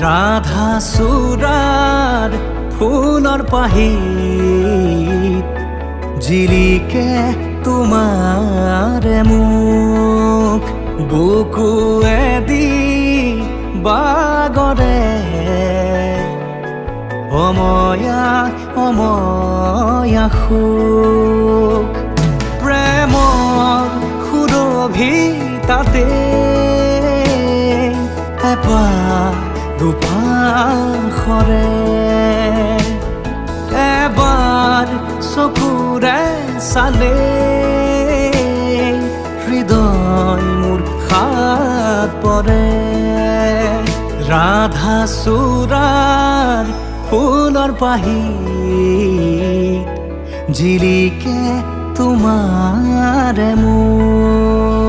ৰাধা চূড়াৰ ফুলৰ পাহিত জিলিকে তোমাৰে মুখ বুকুৱেদি বাগৰে অময়া অময়া সুখ প্ৰেমৰ সুৰভিতাতে এপাহ দুপাশৰে এবাৰ চকুৰে চালে হৃদয় মোৰ খাত পৰে ৰাধা চূড়াৰ ফুলৰ পাহিত জিলিকে তোমাৰে মুখ